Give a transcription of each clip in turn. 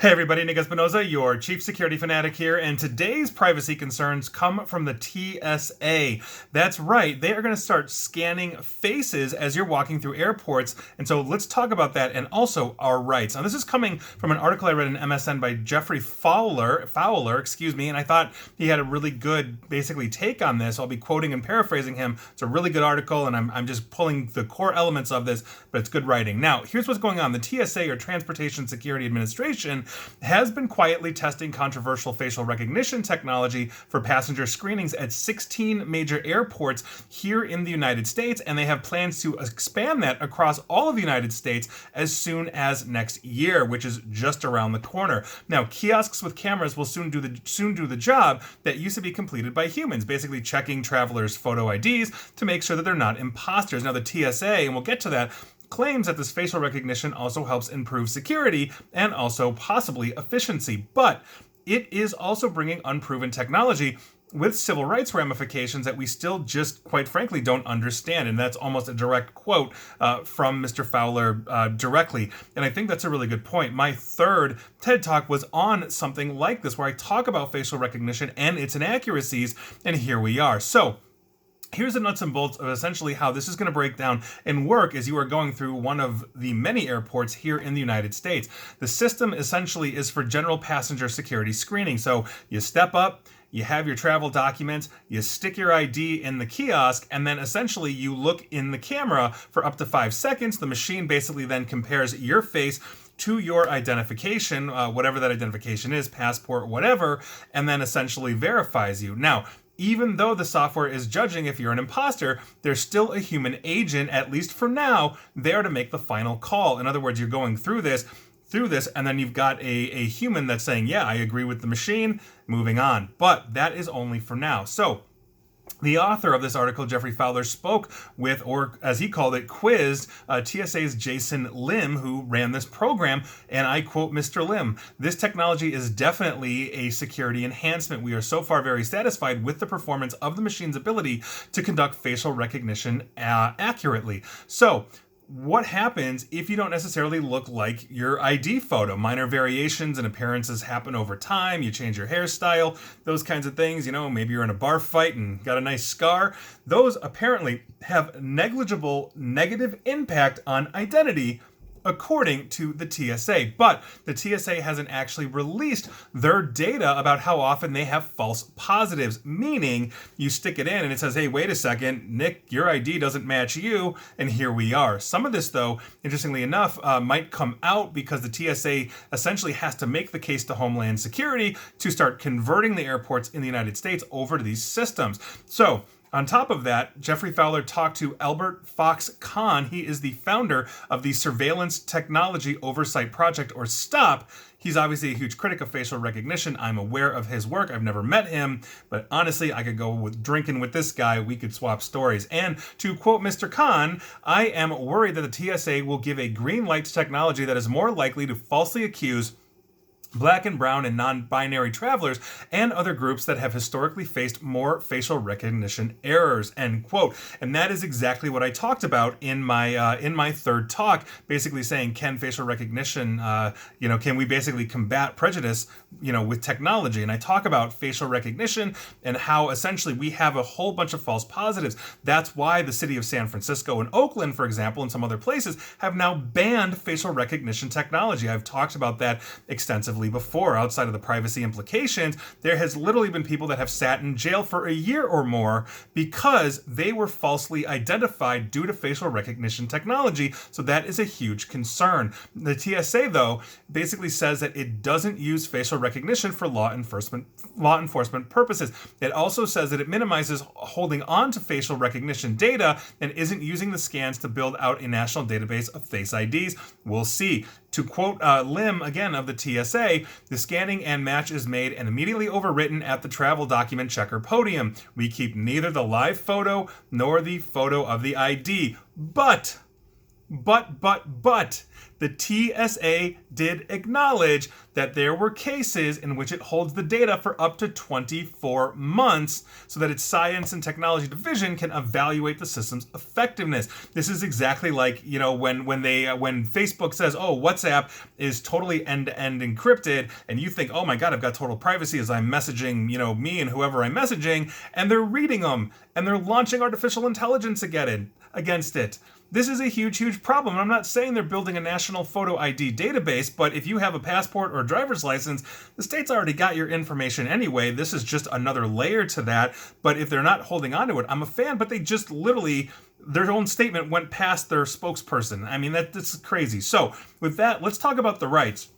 Hey everybody, Nick Espinoza, your chief security fanatic here, and today's privacy concerns come from the TSA. That's right, they are going to start scanning faces as you're walking through airports, and so let's talk about that and also our rights. Now this is coming from an article I read in MSN by Jeffrey Fowler, and I thought he had a really good, basically, take on this. I'll be quoting and paraphrasing him. It's a really good article, and I'm just pulling the core elements of this, but it's good writing. Now, here's what's going on. The TSA, or Transportation Security Administration, has been quietly testing controversial facial recognition technology for passenger screenings at 16 major airports here in the United States, and they have plans to expand that across all of the United States as soon as next year, which is just around the corner. Now, kiosks with cameras will soon do the job that used to be completed by humans, basically checking travelers' photo IDs to make sure that they're not imposters. Now, the TSA, and we'll get to that, claims that this facial recognition also helps improve security and also possibly efficiency, but it is also bringing unproven technology with civil rights ramifications that we still just, quite frankly, don't understand. And that's almost a direct quote from Mr. Fowler directly. And I think that's a really good point. My third TED Talk was on something like this, where I talk about facial recognition and its inaccuracies, and here we are. So here's the nuts and bolts of essentially how this is going to break down and work as you are going through one of the many airports here in the United States. The system essentially is for general passenger security screening. So you step up, you have your travel documents, you stick your ID in the kiosk, and then essentially you look in the camera for up to 5 seconds. The machine basically then compares your face to your identification, whatever that identification is, passport, whatever, and then essentially verifies you. Now, even though the software is judging if you're an imposter, there's still a human agent, at least for now, there to make the final call. In other words, you're going through this, and then you've got a human that's saying, yeah, I agree with the machine, moving on. But that is only for now. So the author of this article, Jeffrey Fowler, spoke with, or as he called it, quizzed TSA's Jason Lim, who ran this program, and I quote Mr. Lim, "This technology is definitely a security enhancement. We are so far very satisfied with the performance of the machine's ability to conduct facial recognition accurately." So, what happens if you don't necessarily look like your ID photo? Minor variations and appearances happen over time. You change your hairstyle, those kinds of things. You know, maybe you're in a bar fight and got a nice scar. Those apparently have negligible negative impact on identity, according to the TSA. But the TSA hasn't actually released their data about how often they have false positives, meaning you stick it in and it says, hey, wait a second, Nick, your ID doesn't match you, and here we are. Some of this, though, interestingly enough, might come out because the TSA essentially has to make the case to Homeland Security to start converting the airports in the United States over to these systems. So, on top of that, Jeffrey Fowler talked to Albert Fox Kahn. He is the founder of the Surveillance Technology Oversight Project, or STOP. He's obviously a huge critic of facial recognition. I'm aware of his work. I've never met him, but honestly, I could go with drinking with this guy. We could swap stories. And to quote Mr. Kahn, "I am worried that the TSA will give a green light to technology that is more likely to falsely accuse Black and brown and non-binary travelers and other groups that have historically faced more facial recognition errors," end quote. And that is exactly what I talked about in my third talk, basically saying, can facial recognition, can we basically combat prejudice, with technology? And I talk about facial recognition and how essentially we have a whole bunch of false positives. That's why the city of San Francisco and Oakland, for example, and some other places have now banned facial recognition technology. I've talked about that extensively before. Outside of the privacy implications, there has literally been people that have sat in jail for a year or more because they were falsely identified due to facial recognition technology. So that is a huge concern. The TSA, though, basically says that it doesn't use facial recognition for law enforcement purposes. It also says that it minimizes holding on to facial recognition data and isn't using the scans to build out a national database of face IDs. We'll see. To quote Lim, again, of the TSA, "The scanning and match is made and immediately overwritten at the travel document checker podium. We keep neither the live photo nor the photo of the ID. But But the TSA did acknowledge that there were cases in which it holds the data for up to 24 months so that its science and technology division can evaluate the system's effectiveness. This is exactly like, when Facebook says, oh, WhatsApp is totally end-to-end encrypted, and you think, oh my God, I've got total privacy as I'm messaging, me and whoever I'm messaging, and they're reading them, and they're launching artificial intelligence against it. This is a huge, huge problem. I'm not saying they're building a national photo ID database, but if you have a passport or a driver's license, the state's already got your information anyway. This is just another layer to that. But if they're not holding on to it, I'm a fan, but they just literally, their own statement went past their spokesperson. I mean, that's crazy. So with that, let's talk about the rights.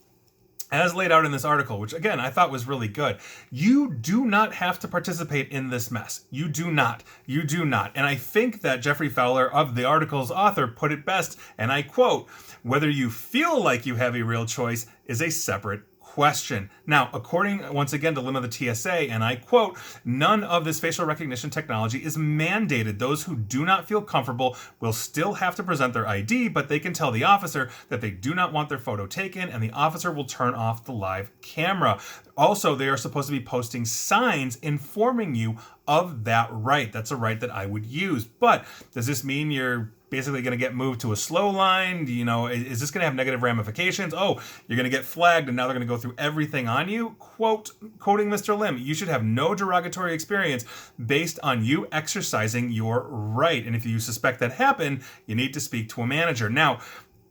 As laid out in this article, which again, I thought was really good. You do not have to participate in this mess. You do not. You do not. And I think that Jeffrey Fowler, of the article's author, put it best, and I quote, "Whether you feel like you have a real choice is a separate question." Now, according, once again, to Lim of the TSA, and I quote, "None of this facial recognition technology is mandated. Those who do not feel comfortable will still have to present their ID, but they can tell the officer that they do not want their photo taken, and the officer will turn off the live camera. Also, they are supposed to be posting signs informing you of that right." That's a right that I would use. But does this mean you're basically going to get moved to a slow line? Is this going to have negative ramifications? Oh, you're going to get flagged and now they're going to go through everything on you? Quoting Mr. Lim, "You should have no derogatory experience based on you exercising your right. And if you suspect that happened, you need to speak to a manager." Now,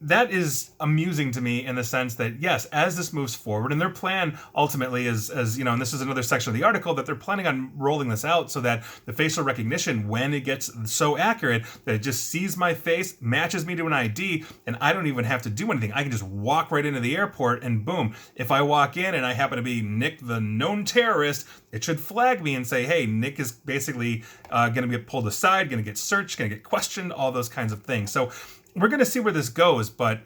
that is amusing to me in the sense that, yes, as this moves forward, and their plan ultimately is, and this is another section of the article, that they're planning on rolling this out so that the facial recognition, when it gets so accurate that it just sees my face, matches me to an ID, and I don't even have to do anything. I can just walk right into the airport and boom, if I walk in and I happen to be Nick, the known terrorist, it should flag me and say, hey, Nick is basically going to get pulled aside, going to get searched, going to get questioned, all those kinds of things. So we're going to see where this goes, but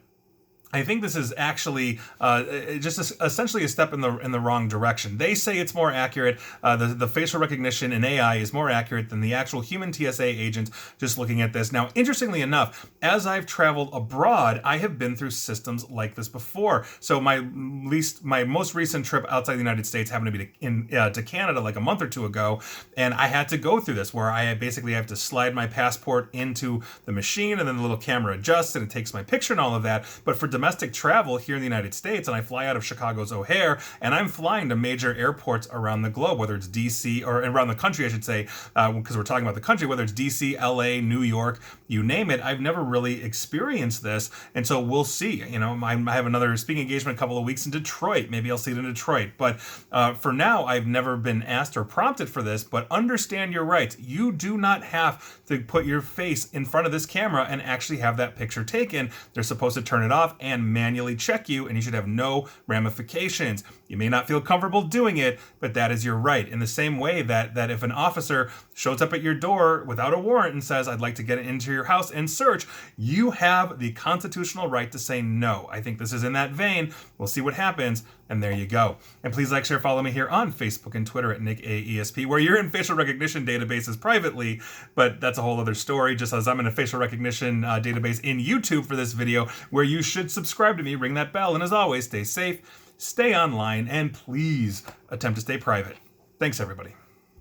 I think this is actually essentially a step in the wrong direction. They say it's more accurate. The facial recognition in AI is more accurate than the actual human TSA agent just looking at this. Now, interestingly enough, as I've traveled abroad, I have been through systems like this before. So my most recent trip outside the United States happened to be to Canada like a month or two ago, and I had to go through this where I basically have to slide my passport into the machine, and then the little camera adjusts and it takes my picture and all of that. But for domestic travel here in the United States, and I fly out of Chicago's O'Hare, and I'm flying to major airports around the globe, whether it's DC, or around the country, I should say, because we're talking about the country, whether it's DC, LA, New York, you name it. I've never really experienced this, and so we'll see. I have another speaking engagement a couple of weeks in Detroit. Maybe I'll see it in Detroit, but for now, I've never been asked or prompted for this, but understand your rights. You do not have to put your face in front of this camera and actually have that picture taken. They're supposed to turn it off and manually check you, and you should have no ramifications. You may not feel comfortable doing it, but that is your right. In the same way that if an officer shows up at your door without a warrant and says, I'd like to get into your house and search, you have the constitutional right to say no. I think this is in that vein. We'll see what happens, and there you go. And please like, share, follow me here on Facebook and Twitter at NickAESP, where you're in facial recognition databases privately, but that's a whole other story, just as I'm in a facial recognition database in YouTube for this video, where you should subscribe to me, ring that bell, and as always, stay safe, stay online, and please attempt to stay private. Thanks, everybody.